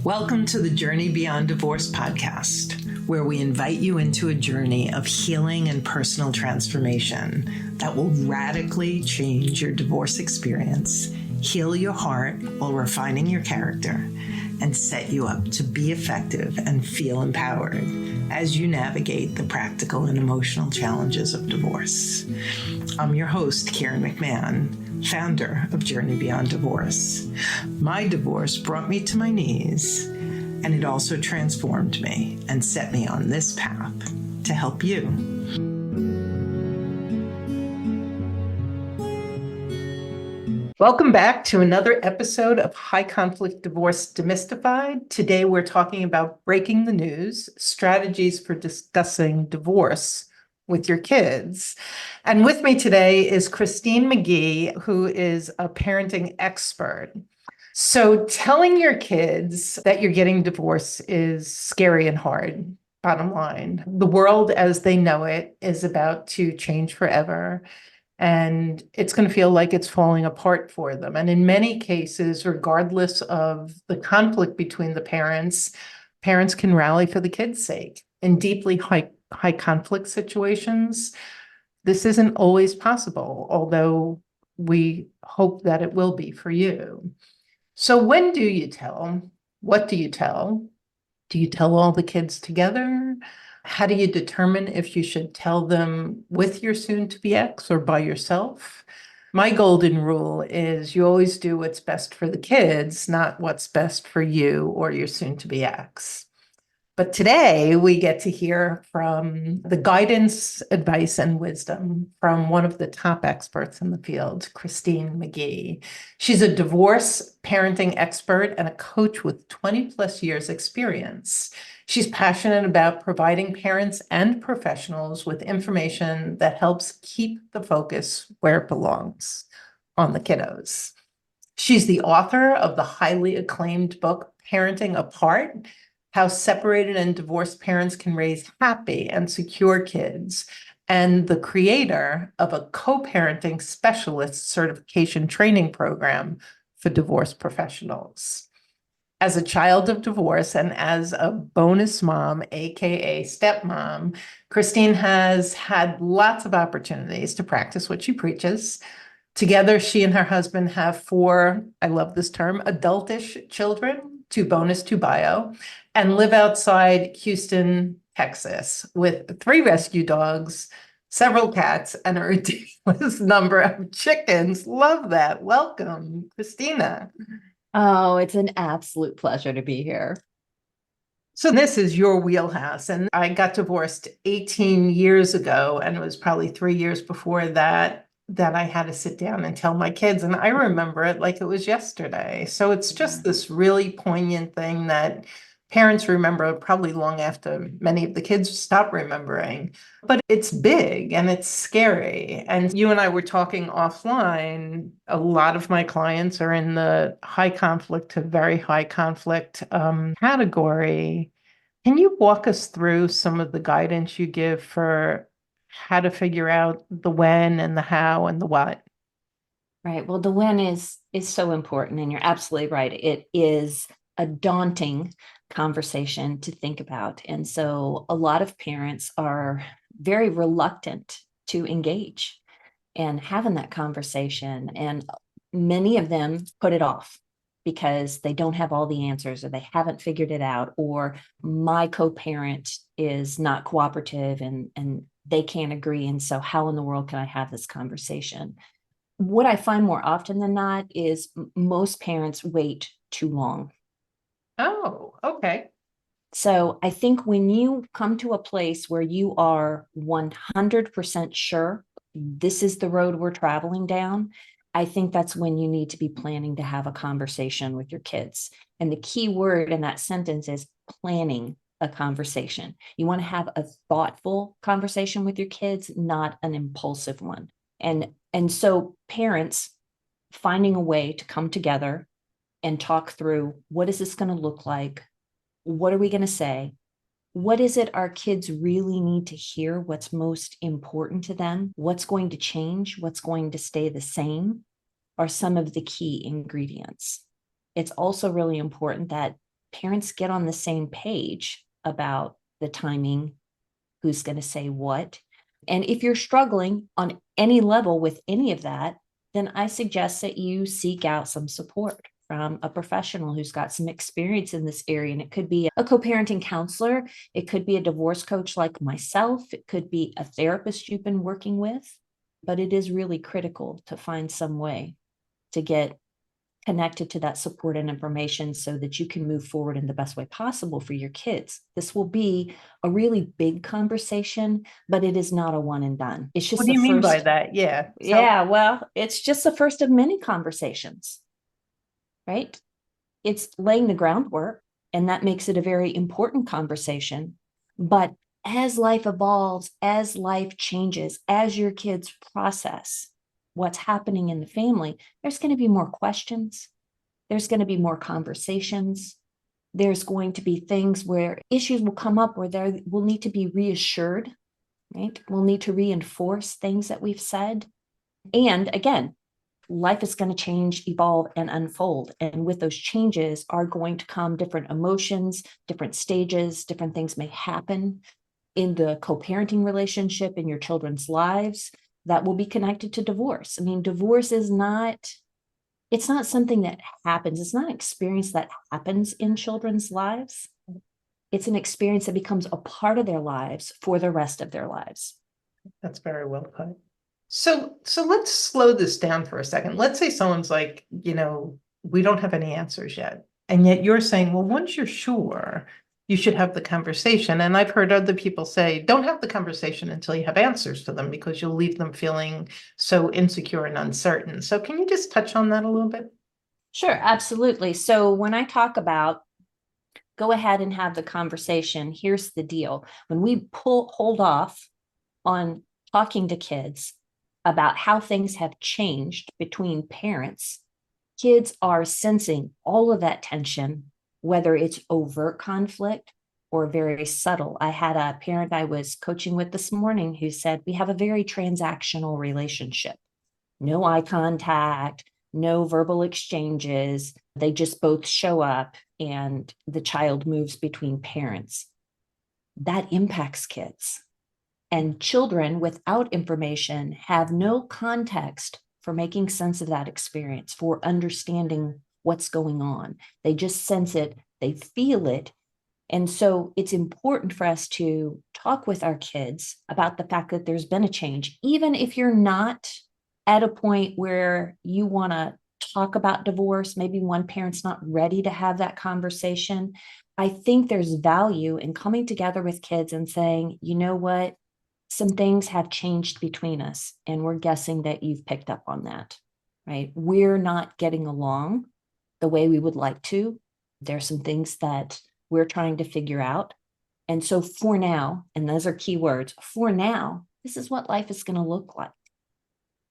Welcome to the Journey Beyond Divorce podcast, where we invite you into a journey of healing and personal transformation that will radically change your divorce experience, heal your heart while refining your character, and set you up to be effective and feel empowered as you navigate the practical and emotional challenges of divorce. I'm your host, Karen McMahon, founder of Journey Beyond Divorce. My divorce brought me to my knees, and it also transformed me and set me on this path to help you. Welcome back to another episode of High Conflict Divorce Demystified. Today we're talking about breaking the news, strategies for discussing divorce with your kids. And with me today is Christine McGhee, who is a parenting expert. So telling your kids that you're getting divorced is scary and hard, bottom line. The world as they know it is about to change forever, and it's going to feel like it's falling apart for them. And in many cases, regardless of the conflict between the parents can rally for the kids' sake. In deeply high conflict situations, this isn't always possible, although we hope that it will be for you. So when do you tell? What do you tell? Do you tell all the kids together? How do you determine if you should tell them with your soon-to-be ex or by yourself? My golden rule is you always do what's best for the kids, not what's best for you or your soon-to-be ex. But today we get to hear from the guidance, advice, and wisdom from one of the top experts in the field, Christine McGhee. She's a divorce parenting expert and a coach with 20 plus years experience. She's passionate about providing parents and professionals with information that helps keep the focus where it belongs, on the kiddos. She's the author of the highly acclaimed book, Parenting Apart: How Separated and Divorced Parents Can Raise Happy and Secure Kids, and the creator of a co-parenting specialist certification training program for divorce professionals. As a child of divorce and as a bonus mom, AKA stepmom, Christine has had lots of opportunities to practice what she preaches. Together, she and her husband have 4, I love this term, adultish children, 2 bonus, 2 bio, and live outside Houston, Texas, with 3 rescue dogs, several cats, and a ridiculous number of chickens. Love that. Welcome, Christina. Oh, it's an absolute pleasure to be here. So this is your wheelhouse, and I got divorced 18 years ago, and it was probably 3 years before that I had to sit down and tell my kids, and I remember it like it was yesterday. So it's just this really poignant thing that parents remember probably long after many of the kids stop remembering. But it's big and it's scary. And you and I were talking offline. A lot of my clients are in the high conflict to very high conflict category. Can you walk us through some of the guidance you give for how to figure out the when and the how and the what? Right. Well, the when is so important, and you're absolutely right. It is a daunting conversation to think about. And so a lot of parents are very reluctant to engage and having that conversation. And many of them put it off because they don't have all the answers, or they haven't figured it out, or my co-parent is not cooperative and they can't agree. And so how in the world can I have this conversation? What I find more often than not is most parents wait too long. Oh, okay. So I think when you come to a place where you are 100% sure this is the road we're traveling down, I think that's when you need to be planning to have a conversation with your kids. And the key word in that sentence is planning a conversation. You want to have a thoughtful conversation with your kids, not an impulsive one. And so parents finding a way to come together and talk through, what is this going to look like? What are we going to say? What is it our kids really need to hear? What's most important to them? What's going to change? What's going to stay the same are some of the key ingredients. It's also really important that parents get on the same page about the timing, who's going to say what. And if you're struggling on any level with any of that, then I suggest that you seek out some support from a professional who's got some experience in this area. And it could be a co-parenting counselor. It could be a divorce coach like myself. It could be a therapist you've been working with. But it is really critical to find some way to get connected to that support and information so that you can move forward in the best way possible for your kids. This will be a really big conversation, but it is not a one and done. It's just What do the you mean by first. that? Yeah. Yeah, well, it's just the first of many conversations, right? It's laying the groundwork, and that makes it a very important conversation. But as life evolves, as life changes, as your kids process what's happening in the family, there's going to be more questions. There's going to be more conversations. There's going to be things where issues will come up where there will need to be reassured, right? We'll need to reinforce things that we've said. And again, life is going to change, evolve, and unfold. And with those changes are going to come different emotions, different stages, different things may happen in the co-parenting relationship in your children's lives that will be connected to divorce. I mean, divorce is not, it's not something that happens. It's not an experience that happens in children's lives. It's an experience that becomes a part of their lives for the rest of their lives. That's very well put. So let's slow this down for a second. Let's say someone's like, we don't have any answers yet. And yet you're saying, well, once you're sure, you should have the conversation. And I've heard other people say, don't have the conversation until you have answers to them because you'll leave them feeling so insecure and uncertain. So can you just touch on that a little bit? Sure, absolutely. So when I talk about go ahead and have the conversation, here's the deal. When we hold off on talking to kids about how things have changed between parents, kids are sensing all of that tension, whether it's overt conflict or very subtle. I had a parent I was coaching with this morning who said, we have a very transactional relationship. No eye contact, no verbal exchanges. They just both show up and the child moves between parents. That impacts kids. And children without information have no context for making sense of that experience, for understanding what's going on. They just sense it, they feel it. And so it's important for us to talk with our kids about the fact that there's been a change, even if you're not at a point where you want to talk about divorce. Maybe one parent's not ready to have that conversation. I think there's value in coming together with kids and saying, you know what? Some things have changed between us, and we're guessing that you've picked up on that, right? We're not getting along the way we would like to. There's some things that we're trying to figure out. And so for now, and those are key words, for now, this is what life is going to look like,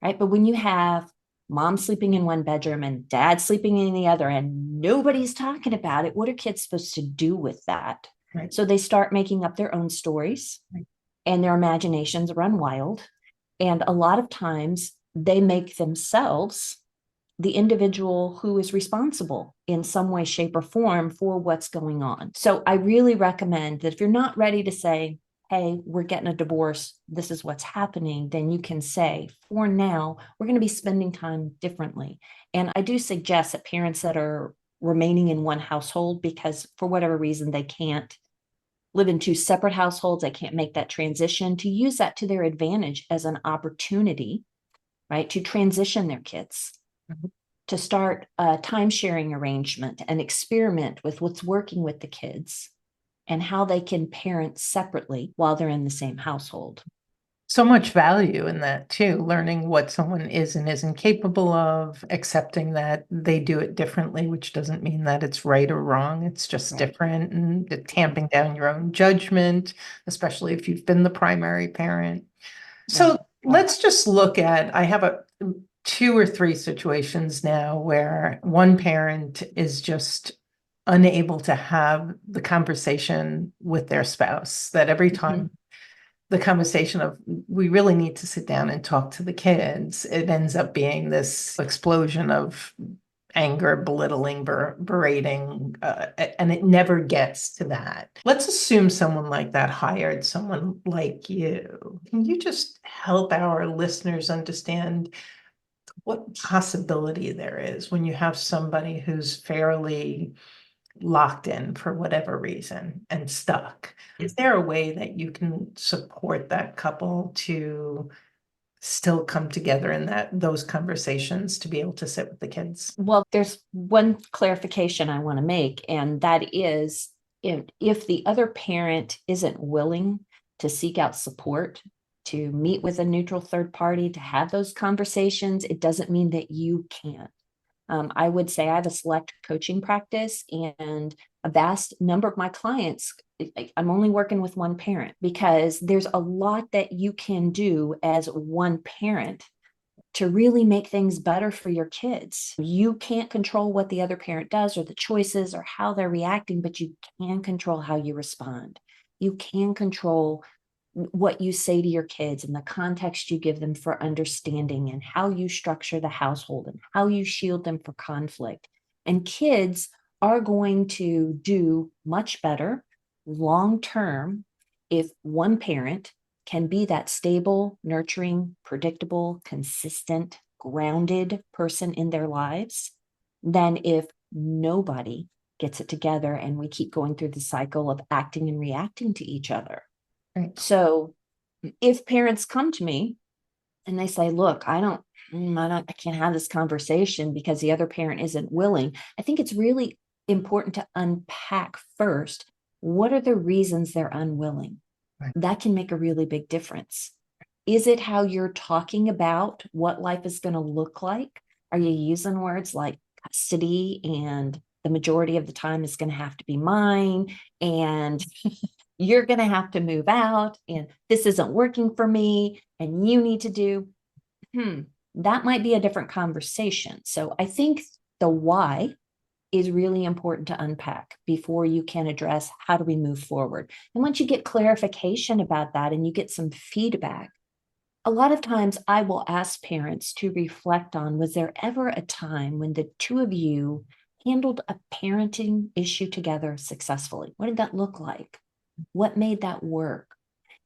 right? But when you have mom sleeping in one bedroom and dad sleeping in the other, and nobody's talking about it, what are kids supposed to do with that? Right. So they start making up their own stories. Right. And their imaginations run wild. And a lot of times they make themselves the individual who is responsible in some way, shape, or form for what's going on. So I really recommend that if you're not ready to say, hey, we're getting a divorce, this is what's happening, then you can say, for now, we're going to be spending time differently. And I do suggest that parents that are remaining in one household because for whatever reason they can't live in two separate households, they can't make that transition, to use that to their advantage as an opportunity, right, to transition their kids, to start a time-sharing arrangement and experiment with what's working with the kids and how they can parent separately while they're in the same household. So much value in that too, learning what someone is and isn't capable of, accepting that they do it differently, which doesn't mean that it's right or wrong. It's just different, and tamping down your own judgment, especially if you've been the primary parent. So let's just look at, I have two or three situations now where one parent is just unable to have the conversation with their spouse, that every time the conversation of we really need to sit down and talk to the kids, it ends up being this explosion of anger, belittling, berating, and it never gets to that. Let's assume someone like that hired someone like you. Can you just help our listeners understand what possibility there is when you have somebody who's fairly locked in for whatever reason and stuck? Is there a way that you can support that couple to still come together in those conversations to be able to sit with the kids? Well, there's one clarification I want to make, and that is if the other parent isn't willing to seek out support, to meet with a neutral third party, to have those conversations, it doesn't mean that you can't. I would say I have a select coaching practice, and a vast number of my clients, I'm only working with one parent because there's a lot that you can do as one parent to really make things better for your kids. You can't control what the other parent does or the choices or how they're reacting, but you can control how you respond. You can control what you say to your kids and the context you give them for understanding, and how you structure the household and how you shield them for conflict. And kids are going to do much better long term if one parent can be that stable, nurturing, predictable, consistent, grounded person in their lives than if nobody gets it together and we keep going through the cycle of acting and reacting to each other. Right. So if parents come to me and they say, look, I can't have this conversation because the other parent isn't willing, I think it's really important to unpack first, what are the reasons they're unwilling? Right. That can make a really big difference. Is it how you're talking about what life is going to look like? Are you using words like custody and the majority of the time is going to have to be mine, and you're going to have to move out, and this isn't working for me, and you need to do, that might be a different conversation. So I think the why is really important to unpack before you can address how do we move forward. And once you get clarification about that and you get some feedback, a lot of times I will ask parents to reflect on, was there ever a time when the two of you handled a parenting issue together successfully? What did that look like? What made that work?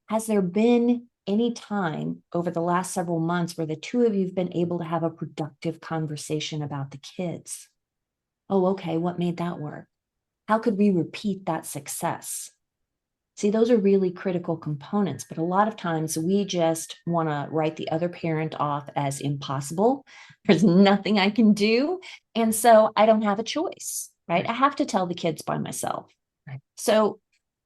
Has there been any time over the last several months where the two of you have been able to have a productive conversation about the kids? Oh, okay, what made that work? How could we repeat that success? See, those are really critical components, but a lot of times we just want to write the other parent off as impossible. There's nothing I can do. And so I don't have a choice, right? I have to tell the kids by myself. Right. So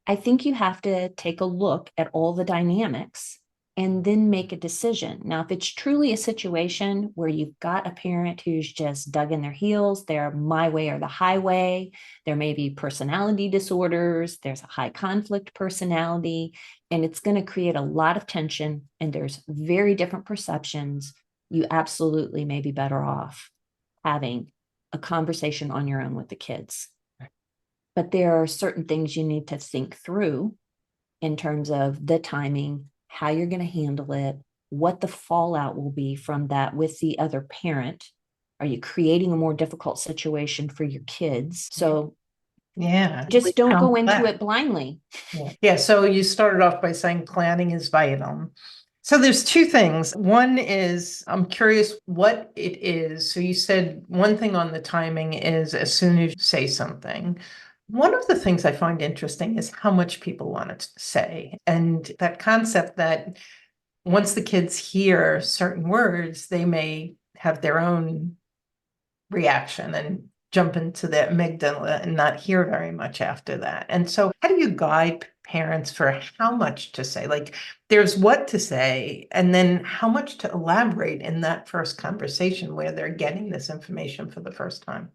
I think you have to take a look at all the dynamics and then make a decision. Now, if it's truly a situation where you've got a parent who's just dug in their heels, they're my way or the highway, there may be personality disorders, there's a high conflict personality, and it's going to create a lot of tension, and there's very different perceptions, you absolutely may be better off having a conversation on your own with the kids. But there are certain things you need to think through in terms of the timing, how you're going to handle it, what the fallout will be from that with the other parent. Are you creating a more difficult situation for your kids? So just don't go into it blindly. Yeah. So you started off by saying planning is vital. So there's two things. One is, I'm curious what it is. So you said one thing on the timing is as soon as you say something. One of the things I find interesting is how much people want to say, and that concept that once the kids hear certain words, they may have their own reaction and jump into the amygdala and not hear very much after that. And so how do you guide parents for how much to say? Like there's what to say, and then how much to elaborate in that first conversation where they're getting this information for the first time?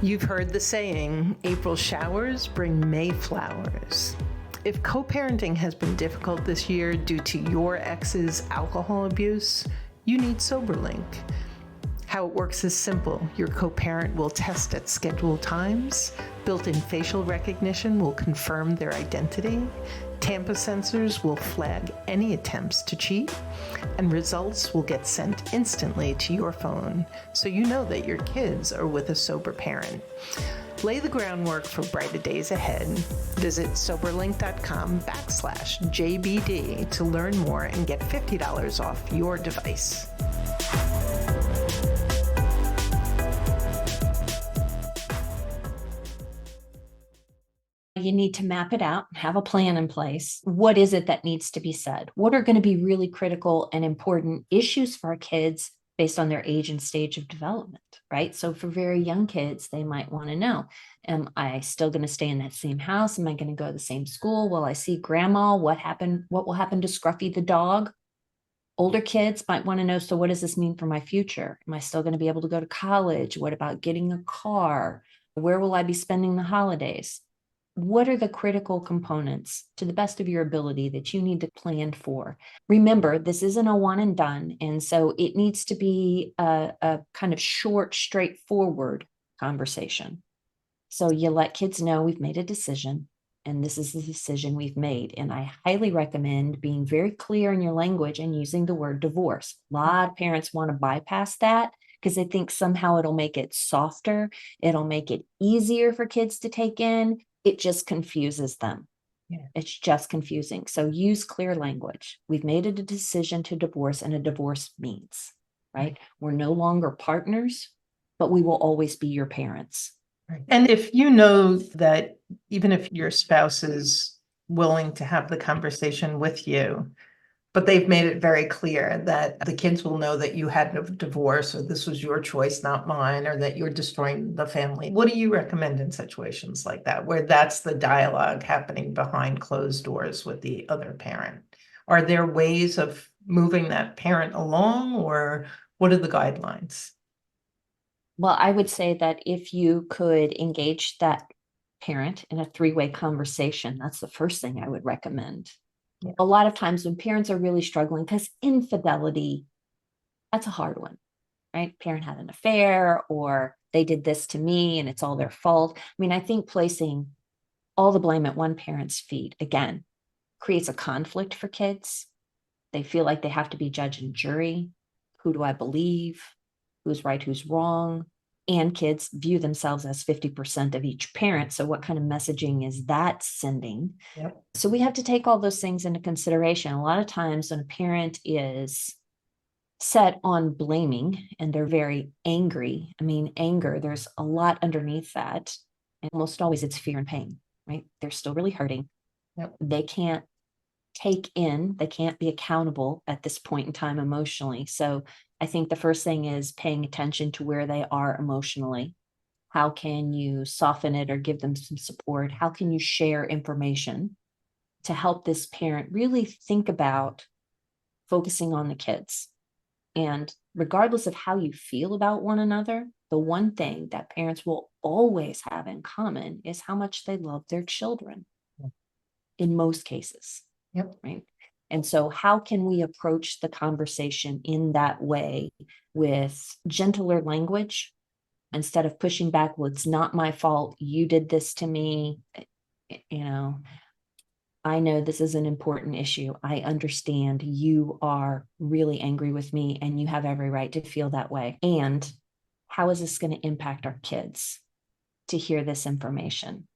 You've heard the saying, April showers bring May flowers. If co-parenting has been difficult this year due to your ex's alcohol abuse, you need SoberLink. How it works is simple. Your co-parent will test at scheduled times. Built-in facial recognition will confirm their identity. Tampa sensors will flag any attempts to cheat, and results will get sent instantly to your phone, so you know that your kids are with a sober parent. Lay the groundwork for brighter days ahead. Visit soberlink.com/JBD to learn more and get $50 off your device. You need to map it out, have a plan in place. What is it that needs to be said? What are going to be really critical and important issues for our kids based on their age and stage of development, right? So for very young kids, they might want to know, am I still going to stay in that same house? Am I going to go to the same school? Will I see grandma? What will happen to Scruffy the dog? Older kids might want to know, so what does this mean for my future? Am I still going to be able to go to college? What about getting a car? Where will I be spending the holidays? What are the critical components to the best of your ability that you need to plan for? Remember, this isn't a one and done. And so it needs to be a kind of short, straightforward conversation. So you let kids know we've made a decision and this is the decision we've made. And I highly recommend being very clear in your language and using the word divorce. A lot of parents want to bypass that because they think somehow it'll make it softer. It'll make it easier for kids to take in. It just confuses them. Yeah. It's just confusing. So use clear language. We've made it a decision to divorce, and a divorce means, right? We're no longer partners, but we will always be your parents. Right. And if you know that even if your spouse is willing to have the conversation with you, but they've made it very clear that the kids will know that you had a divorce or this was your choice, not mine, or that you're destroying the family. What do you recommend in situations like that, where that's the dialogue happening behind closed doors with the other parent? Are there ways of moving that parent along, or what are the guidelines? Well, I would say that if you could engage that parent in a three-way conversation, that's the first thing I would recommend. Yeah. A lot of times when parents are really struggling, because infidelity, that's a hard one, right? Parent had an affair or they did this to me and it's all their fault. I mean, I think placing all the blame at one parent's feet, again, creates a conflict for kids. They feel like they have to be judge and jury. Who do I believe? Who's right? Who's wrong? And kids view themselves as 50% of each parent. So what kind of messaging is that sending? Yep. So we have to take all those things into consideration. A lot of times when a parent is set on blaming and they're very angry, I mean, anger, there's a lot underneath that. And almost always it's fear and pain, right? They're still really hurting. Yep. They can't they can't be accountable at this point in time emotionally. So I think the first thing is paying attention to where they are emotionally. How can you soften it or give them some support? How can you share information to help this parent really think about focusing on the kids? And regardless of how you feel about one another, the one thing that parents will always have in common is how much they love their children in most cases. Yep. Right. And so how can we approach the conversation in that way with gentler language instead of pushing back? Well, it's not my fault. You did this to me. I know this is an important issue. I understand you are really angry with me and you have every right to feel that way. And how is this going to impact our kids to hear this information?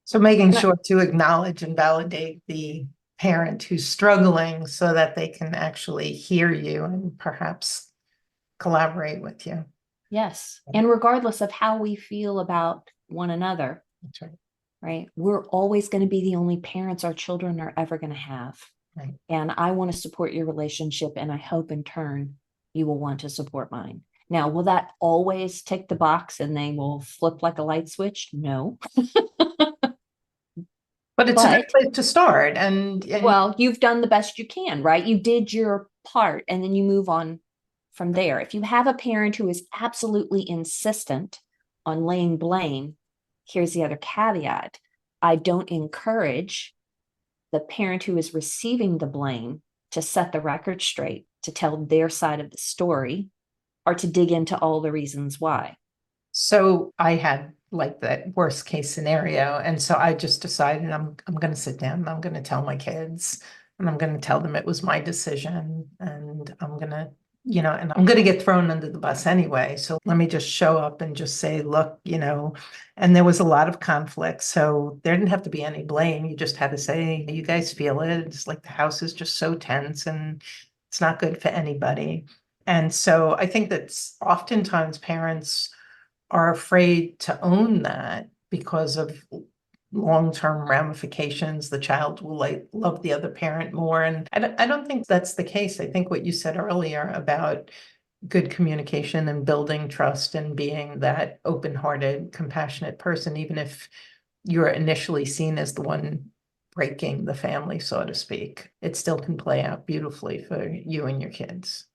So making sure to acknowledge and validate the parent who's struggling so that they can actually hear you and perhaps collaborate with you. Yes. And regardless of how we feel about one another, That's right. Right? We're always going to be the only parents our children are ever going to have. Right. And I want to support your relationship. And I hope in turn you will want to support mine. Now, will that always tick the box and they will flip like a light switch? No. But it's a good place to start. Well, you've done the best you can, right? You did your part and then you move on from there. If you have a parent who is absolutely insistent on laying blame, here's the other caveat. I don't encourage the parent who is receiving the blame to set the record straight, to tell their side of the story, or to dig into all the reasons why. So I had like that worst case scenario. And so I just decided I'm going to sit down and I'm going to tell my kids and I'm going to tell them it was my decision and I'm going to, and I'm going to get thrown under the bus anyway. So let me just show up and just say, look, and there was a lot of conflict. So there didn't have to be any blame. You just had to say, you guys feel it. It's like the house is just so tense and it's not good for anybody. And so I think that oftentimes parents are afraid to own that because of long-term ramifications. The child will like love the other parent more. And I don't think that's the case. I think what you said earlier about good communication and building trust and being that open-hearted, compassionate person, even if you're initially seen as the one breaking the family, so to speak, it still can play out beautifully for you and your kids.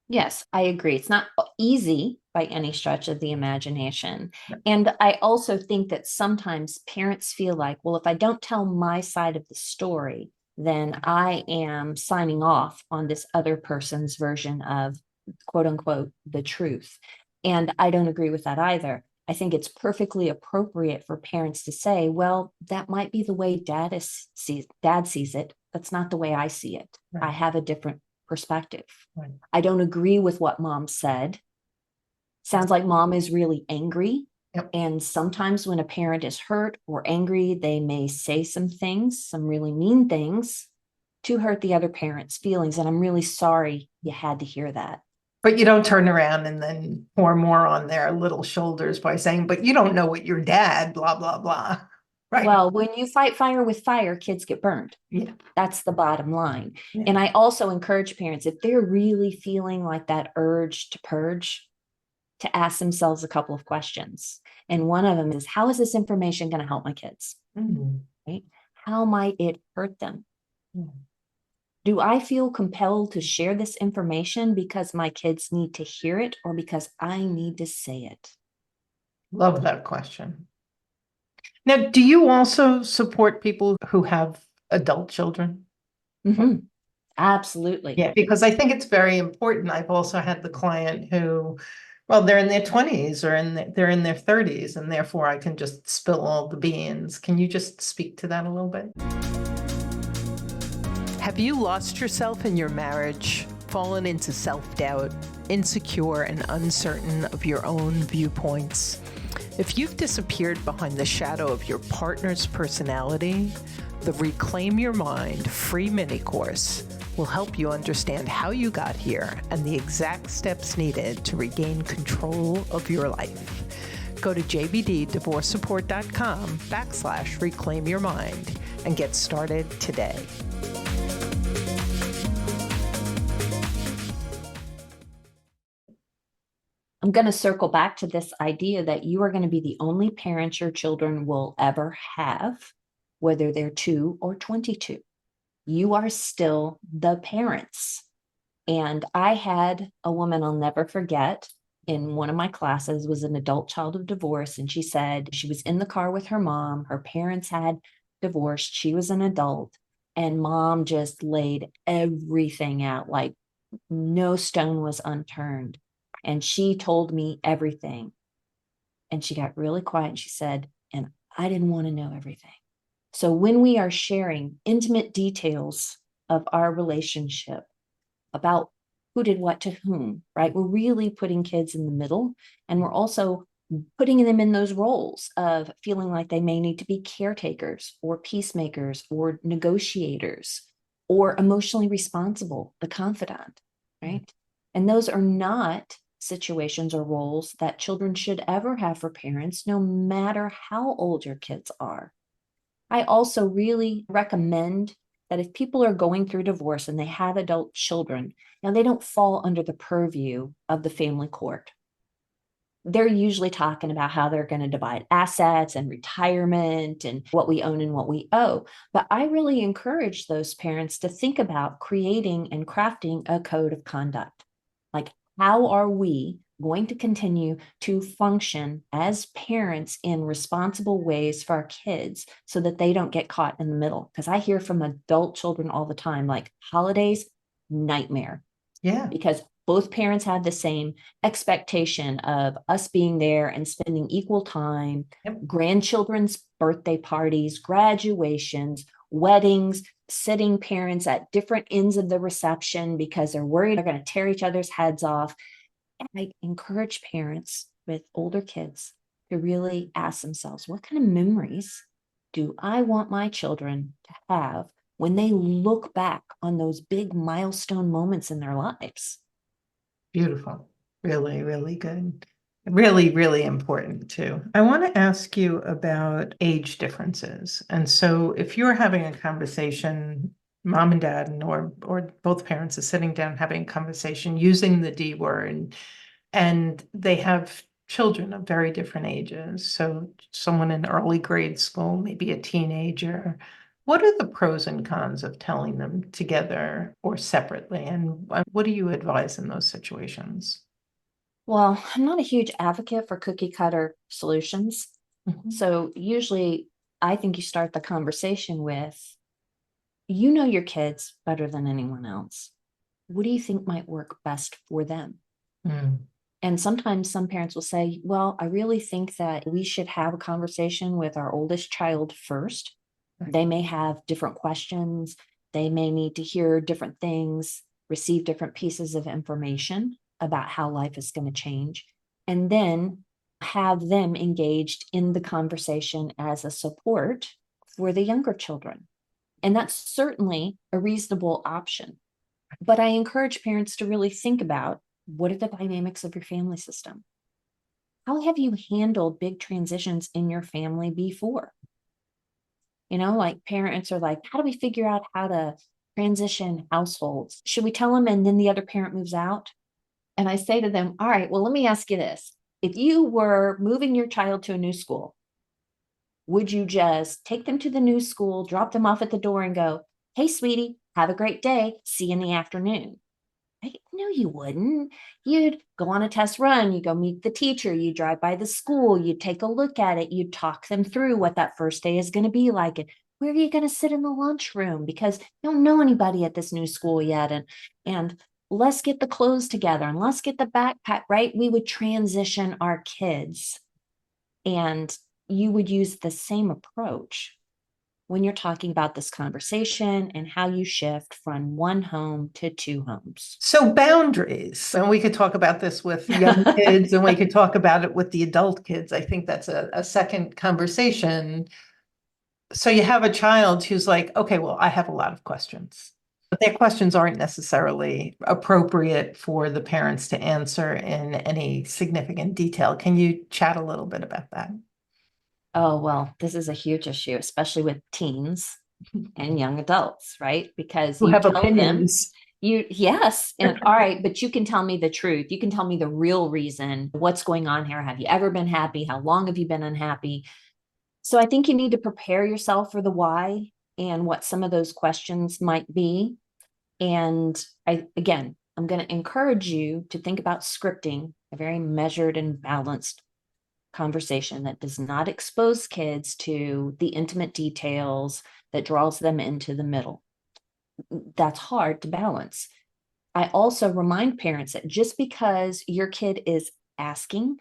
Yes, I agree. It's not easy by any stretch of the imagination. And I also think that sometimes parents feel like, well, if I don't tell my side of the story, then I am signing off on this other person's version of quote unquote the truth. And I don't agree with that either. I think it's perfectly appropriate for parents to say, well, that might be the way dad sees it. That's not the way I see it. I have a different perspective. Right. I don't agree with what mom said. Sounds like mom is really angry. Yep. And sometimes when a parent is hurt or angry, they may say some things, some really mean things to hurt the other parent's feelings. And I'm really sorry you had to hear that. But you don't turn around and then pour more on their little shoulders by saying, but you don't know what your dad, blah, blah, blah. Right. Well, when you fight fire with fire, kids get burned. Yeah. That's the bottom line. Yeah. And I also encourage parents, if they're really feeling like that urge to purge, to ask themselves a couple of questions. And one of them is, how is this information going to help my kids? Mm-hmm. Right? How might it hurt them? Mm-hmm. Do I feel compelled to share this information because my kids need to hear it or because I need to say it? Love that question. Now, do you also support people who have adult children? Mm-hmm. Absolutely. Yeah, because I think it's very important. I've also had the client who, well, they're in their 20s or they're in their 30s, and therefore I can just spill all the beans. Can you just speak to that a little bit? Have you lost yourself in your marriage, fallen into self-doubt, insecure and uncertain of your own viewpoints? If you've disappeared behind the shadow of your partner's personality, the Reclaim Your Mind free mini course will help you understand how you got here and the exact steps needed to regain control of your life. Go to jbddivorcesupport.com/reclaim your mind and get started today. I'm going to circle back to this idea that you are going to be the only parent your children will ever have, whether they're 2 or 22. You are still the parents. And I had a woman I'll never forget in one of my classes, was an adult child of divorce. And she said she was in the car with her mom. Her parents had divorced. She was an adult. And mom just laid everything out, like no stone was unturned. And she told me everything. And she got really quiet and she said, and I didn't want to know everything. So when we are sharing intimate details of our relationship about who did what to whom, right? We're really putting kids in the middle, and we're also putting them in those roles of feeling like they may need to be caretakers or peacemakers or negotiators or emotionally responsible, the confidant, right? And those are not situations or roles that children should ever have for parents, no matter how old your kids are. I also really recommend that if people are going through divorce and they have adult children, now they don't fall under the purview of the family court. They're usually talking about how they're going to divide assets and retirement and what we own and what we owe. But I really encourage those parents to think about creating and crafting a code of conduct. Like, how are we going to continue to function as parents in responsible ways for our kids so that they don't get caught in the middle? Because I hear from adult children all the time, like holidays, nightmare. Yeah. Because both parents have the same expectation of us being there and spending equal time, Yep. grandchildren's birthday parties, graduations, weddings, sitting parents at different ends of the reception because they're worried they're going to tear each other's heads off. And I encourage parents with older kids to really ask themselves, what kind of memories do I want my children to have when they look back on those big milestone moments in their lives? Beautiful. Really, really good. Really, really important too. I want to ask you about age differences. And so if you're having a conversation, mom and dad or both parents are sitting down having a conversation using the D word, and they have children of very different ages. So someone in early grade school, maybe a teenager. What are the pros and cons of telling them together or separately? And what do you advise in those situations? Well, I'm not a huge advocate for cookie cutter solutions. Mhm. So usually I think you start the conversation with, you know your kids better than anyone else. What do you think might work best for them? Mm. And sometimes some parents will say, well, I really think that we should have a conversation with our oldest child first. They may have different questions. They may need to hear different things, receive different pieces of information about how life is going to change, and then have them engaged in the conversation as a support for the younger children. And that's certainly a reasonable option. But I encourage parents to really think about, what are the dynamics of your family system? How have you handled big transitions in your family before? Like parents are like, how do we figure out how to transition households? Should we tell them and then the other parent moves out? And I say to them, all right, well, let me ask you this. If you were moving your child to a new school, would you just take them to the new school, drop them off at the door and go, hey, sweetie, have a great day. See you in the afternoon? Right? No, you wouldn't. You'd go on a test run, you go meet the teacher, you drive by the school, you take a look at it, you talk them through what that first day is going to be like, and where are you going to sit in the lunchroom because you don't know anybody at this new school yet, and let's get the clothes together and let's get the backpack, right? We would transition our kids, and you would use the same approach when you're talking about this conversation and how you shift from one home to two homes. So boundaries, and we could talk about this with young kids and we could talk about it with the adult kids. I think that's a second conversation. So you have a child who's like, okay, well, I have a lot of questions, but their questions aren't necessarily appropriate for the parents to answer in any significant detail. Can you chat a little bit about that? Oh, well, this is a huge issue, especially with teens and young adults, right? Because Who you have tell them, opinions? yes, and all right, but you can tell me the truth. You can tell me the real reason, what's going on here. Have you ever been happy? How long have you been unhappy? So I think you need to prepare yourself for the why and what some of those questions might be. And I'm going to encourage you to think about scripting a very measured and balanced conversation that does not expose kids to the intimate details that draws them into the middle. That's hard to balance. I also remind parents that just because your kid is asking,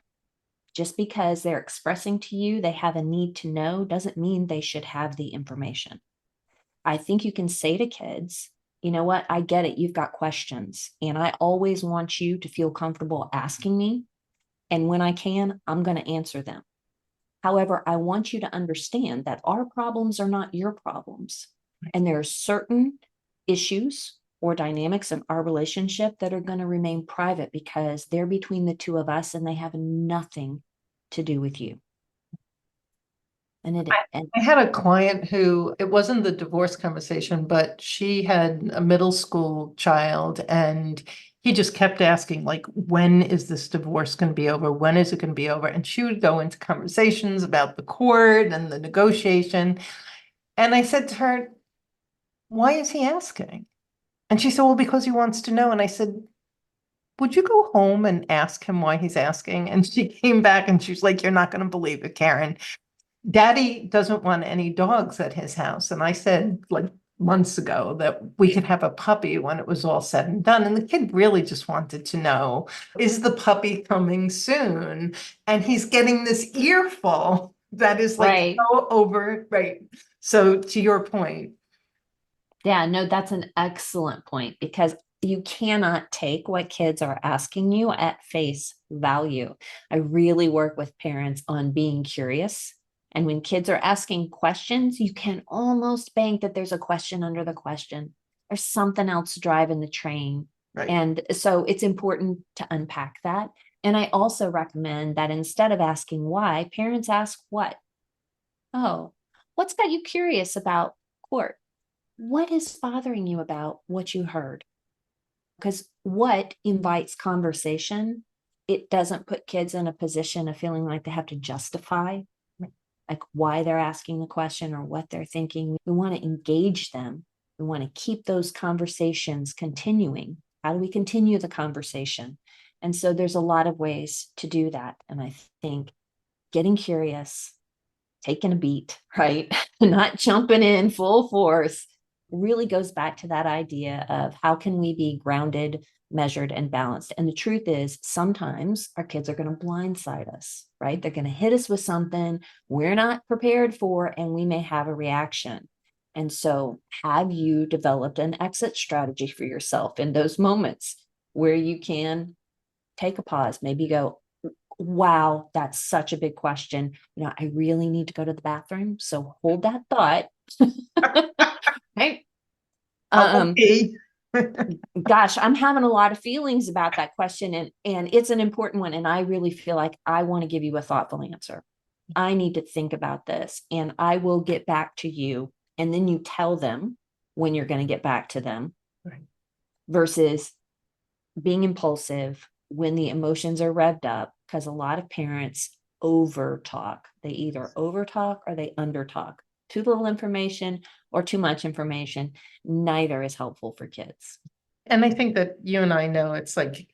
just because they're expressing to you they have a need to know, doesn't mean they should have the information. I think you can say to kids, you know what, I get it. You've got questions, and I always want you to feel comfortable asking me. And when I can, I'm going to answer them. However, I want you to understand that our problems are not your problems. And there are certain issues or dynamics in our relationship that are going to remain private because they're between the two of us and they have nothing to do with you. I had a client who, it wasn't the divorce conversation, but she had a middle school child and he just kept asking, like, when is this divorce going to be over? When is it going to be over? And she would go into conversations about the court and the negotiation. And I said to her, why is he asking? And she said, well, because he wants to know. And I said, would you go home and ask him why he's asking? And she came back and she's like, you're not going to believe it, Karen. Daddy doesn't want any dogs at his house. And I said, like, months ago that we could have a puppy when it was all said and done. And the kid really just wanted to know, is the puppy coming soon? And he's getting this earful that is like Right. so over, right? So to your point. Yeah, no, that's an excellent point because you cannot take what kids are asking you at face value. I really work with parents on being curious. And when kids are asking questions, you can almost bank that there's a question under the question. There's something else driving the train. Right. And so it's important to unpack that. And I also recommend that instead of asking why, parents ask what? Oh, what's got you curious about court? What is bothering you about what you heard? Because what invites conversation, it doesn't put kids in a position of feeling like they have to justify like why they're asking the question or what they're thinking. We want to engage them. We want to keep those conversations continuing. How do we continue the conversation? And so there's a lot of ways to do that. And I think getting curious, taking a beat, right? Not jumping in full force really goes back to that idea of how can we be grounded, measured, and balanced. And the truth is, sometimes our kids are going to blindside us, right? They're going to hit us with something we're not prepared for, and we may have a reaction. And so, have you developed an exit strategy for yourself in those moments where you can take a pause, maybe go, wow, that's such a big question. I really need to go to the bathroom. So hold that thought. Right. Okay. Gosh, I'm having a lot of feelings about that question, and it's an important one. And I really feel like I want to give you a thoughtful answer. I need to think about this, and I will get back to you. And then you tell them when you're going to get back to them, Right. versus being impulsive when the emotions are revved up, because a lot of parents over talk. They either over talk or they under talk. Too little information or too much information. Neither is helpful for kids. And I think that you and I know it's like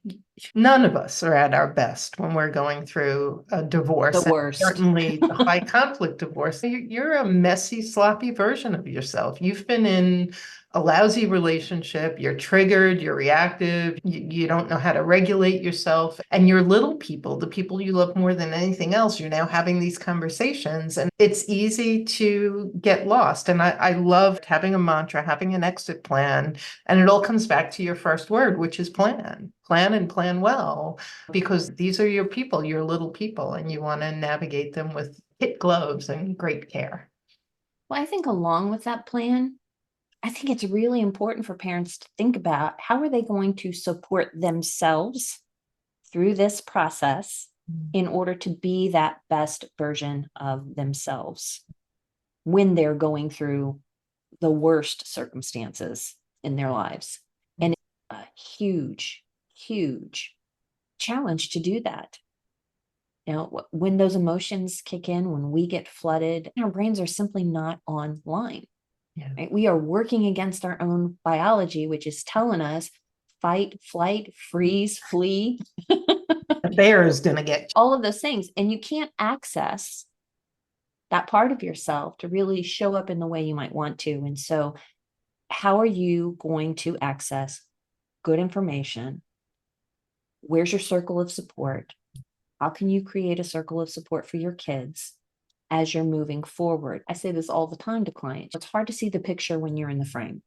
none of us are at our best when we're going through a divorce. The And worst. certainly the high conflict divorce. You're a messy, sloppy version of yourself. You've been in a lousy relationship. You're triggered, you're reactive, you don't know how to regulate yourself. And your little people, the people you love more than anything else, you're now having these conversations. And it's easy to get lost. And I loved having a mantra, having an exit plan. And it all comes back to your first word, which is plan. Plan and plan well, because these are your people, your little people, and you want to navigate them with kid gloves and great care. Well, I think along with that plan, I think it's really important for parents to think about how are they going to support themselves through this process in order to be that best version of themselves when they're going through the worst circumstances in their lives. And it's a huge, huge challenge to do that. When those emotions kick in, when we get flooded, our brains are simply not online. Yeah. Right? We are working against our own biology, which is telling us fight, flight, freeze, flee, The bear is going to get all of those things. And you can't access that part of yourself to really show up in the way you might want to. And so, how are you going to access good information? Where's your circle of support? How can you create a circle of support for your kids as you're moving forward? I say this all the time to clients. It's hard to see the picture when you're in the frame.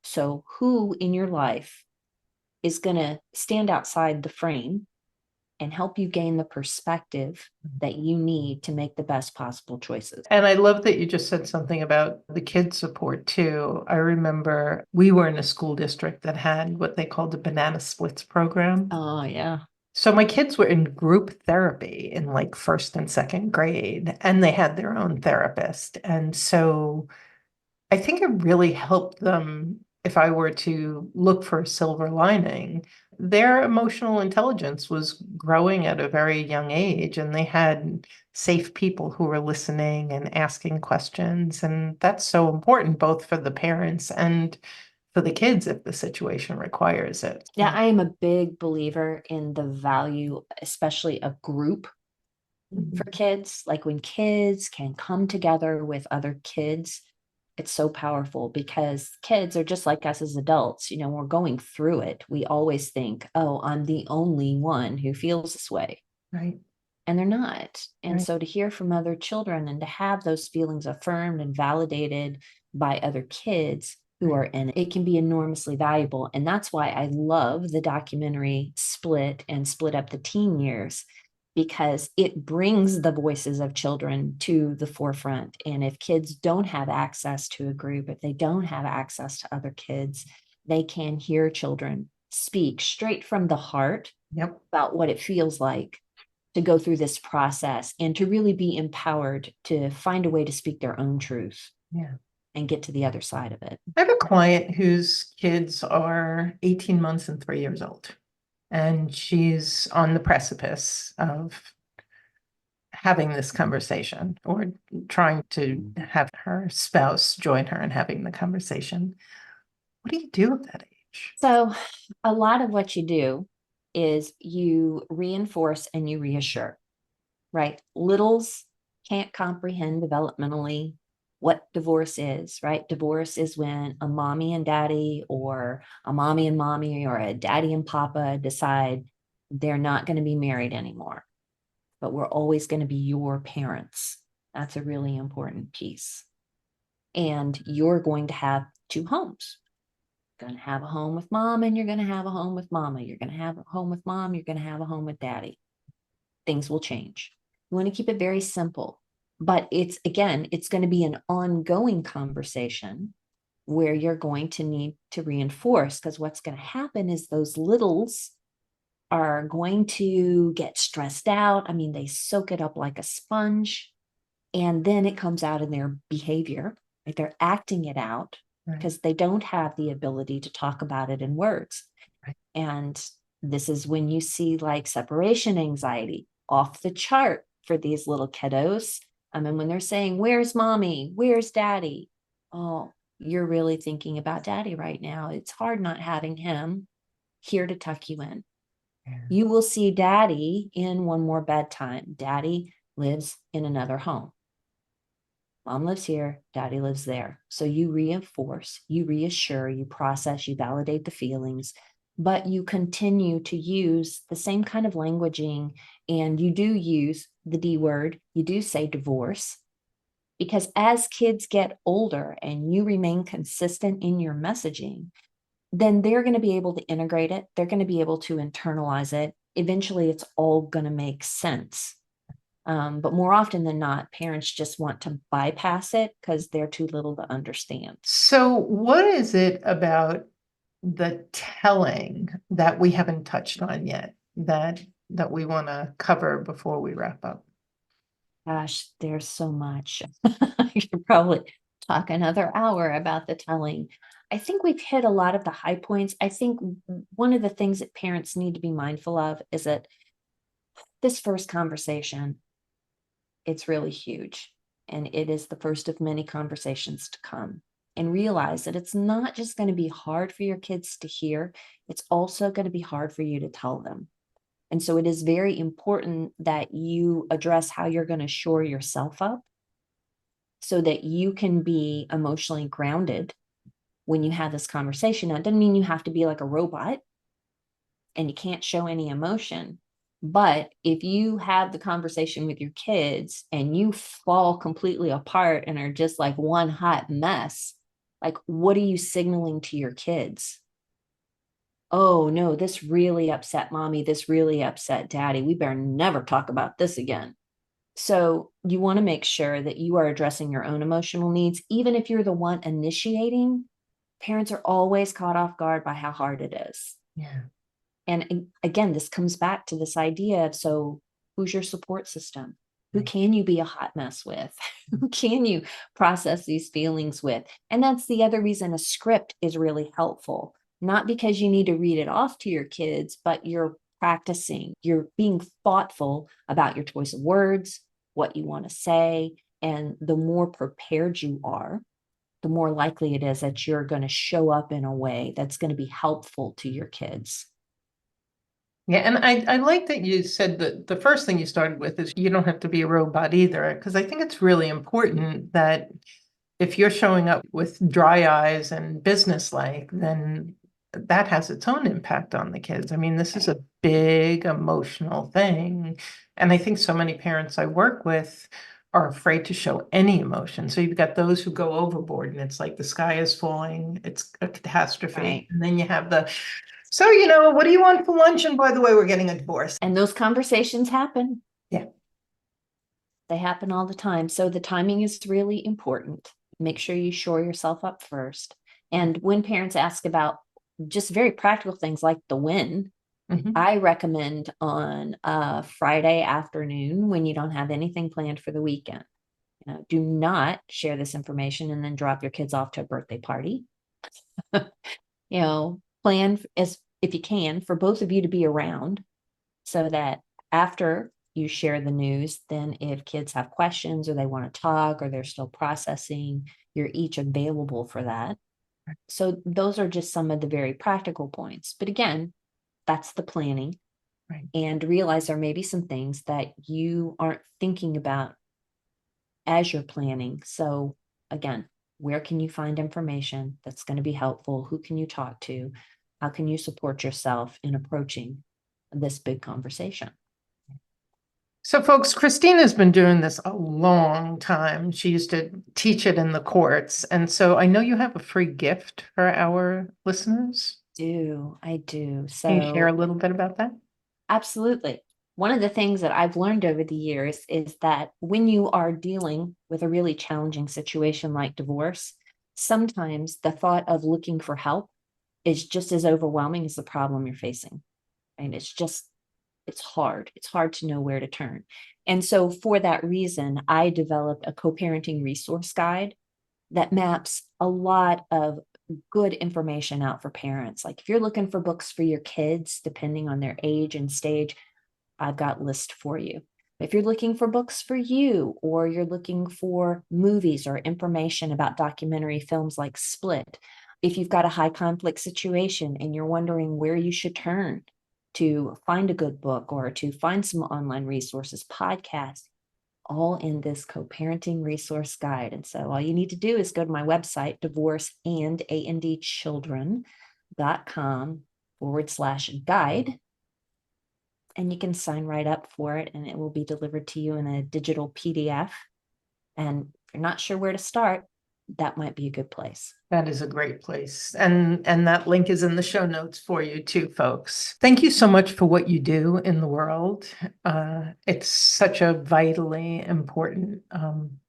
So, who in your life is going to stand outside the frame and help you gain the perspective that you need to make the best possible choices? And I love that you just said something about the kid support too. I remember we were in a school district that had what they called the banana splits program. Oh, yeah. So my kids were in group therapy in like first and second grade, and they had their own therapist. And so I think it really helped them. If I were to look for a silver lining, their emotional intelligence was growing at a very young age, and they had safe people who were listening and asking questions. And that's so important, both for the parents and for the kids if the situation requires it. Yeah, I am a big believer in the value, especially of group for kids. Like when kids can come together with other kids It's so powerful because kids are just like us as adults. We're going through it. We always think, oh, I'm the only one who feels this way. Right. And they're not. And Right. so to hear from other children and to have those feelings affirmed and validated by other kids who Right. are in it, it can be enormously valuable. And that's why I love the documentary Split and Split Up the Teen Years, because it brings the voices of children to the forefront. And if kids don't have access to a group, if they don't have access to other kids, they can hear children speak straight from the heart Yep. about what it feels like to go through this process and to really be empowered to find a way to speak their own truth Yeah. and get to the other side of it. I have a client whose kids are 18 months and 3 years old, and she's on the precipice of having this conversation or trying to have her spouse join her in having the conversation. What do you do at that age? So, a lot of what you do is you reinforce and you reassure, right? Littles can't comprehend developmentally what divorce is, right? Divorce is when a mommy and daddy, or a mommy and mommy, or a daddy and papa decide they're not going to be married anymore, but we're always going to be your parents. That's a really important piece. And you're going to have two homes. You're going to have a home with mom, and you're going to have a home with mama. You're going to have a home with mom. You're going to have a home with daddy. Things will change. You want to keep it very simple. But it's going to be an ongoing conversation where you're going to need to reinforce, because what's going to happen is those littles are going to get stressed out. I mean, they soak it up like a sponge, and then it comes out in their behavior, right? They're acting it out Right. because they don't have the ability to talk about it in words. Right. And this is when you see like separation anxiety off the chart for these little kiddos. And when they're saying, "Where's mommy? Where's daddy?" Oh, you're really thinking about daddy right now. It's hard not having him here to tuck you in. Yeah. You will see daddy in one more bedtime. Daddy lives in another home. Mom lives here, daddy lives there. So you reinforce, you reassure, you process, you validate the feelings, but you continue to use the same kind of languaging. And you do use the D word, you do say divorce, because as kids get older and you remain consistent in your messaging, then they're going to be able to integrate it. They're going to be able to internalize it. Eventually, it's all going to make sense. But more often than not, parents just want to bypass it because they're too little to understand. So, what is it about the telling that we haven't touched on yet that we want to cover before we wrap up? Gosh, there's so much. I could probably talk another hour about the telling. I think we've hit a lot of the high points. I think one of the things that parents need to be mindful of is that this first conversation, it's really huge. And it is the first of many conversations to come. And realize that it's not just going to be hard for your kids to hear, it's also going to be hard for you to tell them. And so it is very important that you address how you're going to shore yourself up so that you can be emotionally grounded when you have this conversation. Now, it doesn't mean you have to be like a robot and you can't show any emotion. But if you have the conversation with your kids and you fall completely apart and are just like one hot mess, like what are you signaling to your kids? Oh no, this really upset mommy. This really upset daddy. We better never talk about this again. So you want to make sure that you are addressing your own emotional needs. Even if you're the one initiating, parents are always caught off guard by how hard it is. Yeah. And again, this comes back to this idea of, so who's your support system? Who Right. can you be a hot mess with? Who can you process these feelings with? And that's the other reason a script is really helpful. Not because you need to read it off to your kids, but you're practicing, you're being thoughtful about your choice of words, what you want to say. And the more prepared you are, the more likely it is that you're going to show up in a way that's going to be helpful to your kids. Yeah, and I like that you said that the first thing you started with is you don't have to be a robot either, because I think it's really important that if you're showing up with dry eyes and businesslike, then that has its own impact on the kids. I mean, this is a big emotional thing. And I think so many parents I work with are afraid to show any emotion. So you've got those who go overboard and it's like the sky is falling, it's a catastrophe. Right. And then you have so, what do you want for lunch? And by the way, we're getting a divorce. And those conversations happen. Yeah. They happen all the time. So the timing is really important. Make sure you shore yourself up first. And when parents ask about just very practical things like the when, Mhm. I recommend on a Friday afternoon when you don't have anything planned for the weekend. Do not share this information and then drop your kids off to a birthday party. Plan as if you can for both of you to be around so that after you share the news, then if kids have questions or they want to talk or they're still processing, you're each available for that. So those are just some of the very practical points. But again, that's the planning. Right. And realize there may be some things that you aren't thinking about as you're planning. So again, where can you find information that's going to be helpful? Who can you talk to? How can you support yourself in approaching this big conversation? So folks, Christina's been doing this a long time. She used to teach it in the courts. And so I know you have a free gift for our listeners. I do. Can you share a So little bit about that? absolutely. One of the things that I've learned over the years is that when you are dealing with a really challenging situation like divorce, sometimes the thought of looking for help is just as overwhelming as the problem you're facing. And it's hard. It's hard to know where to turn. And so for that reason, I developed a co-parenting resource guide that maps a lot of good information out for parents. Like if you're looking for books for your kids, depending on their age and stage, I've got list for you. If you're looking for books for you, or you're looking for movies or information about documentary films like Split, if you've got a high conflict situation and you're wondering where you should turn to find a good book or to find some online resources, podcasts, all in this co-parenting resource guide. And so all you need to do is go to my website, divorceandandchildren.com/guide. And you can sign right up for it and it will be delivered to you in a digital PDF. And if you're not sure where to start, that might be a good place. That is a great place. And that link is in the show notes for you too, folks. Thank you so much for what you do in the world. It's such a vitally important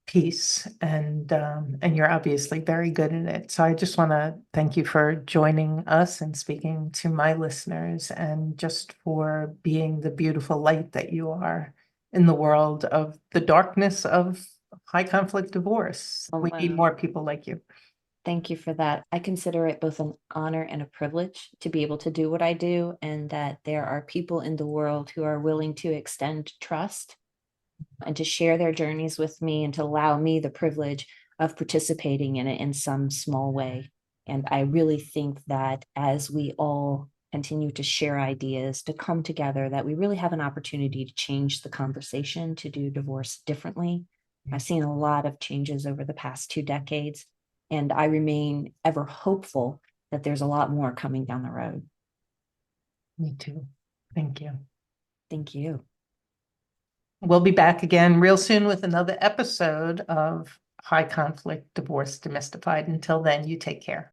piece, and you're obviously very good in it. So I just want to thank you for joining us and speaking to my listeners, and just for being the beautiful light that you are in the world of the darkness of high conflict divorce. Oh, We need wow. more people like you. Thank you for that. I consider it both an honor and a privilege to be able to do what I do, and that there are people in the world who are willing to extend trust and to share their journeys with me and to allow me the privilege of participating in it in some small way. And I really think that as we all continue to share ideas, to come together, that we really have an opportunity to change the conversation, to do divorce differently. I've seen a lot of changes over the past 2 decades, and I remain ever hopeful that there's a lot more coming down the road. Me too. Thank you. Thank you. We'll be back again real soon with another episode of High Conflict Divorce Demystified. Until then, you take care.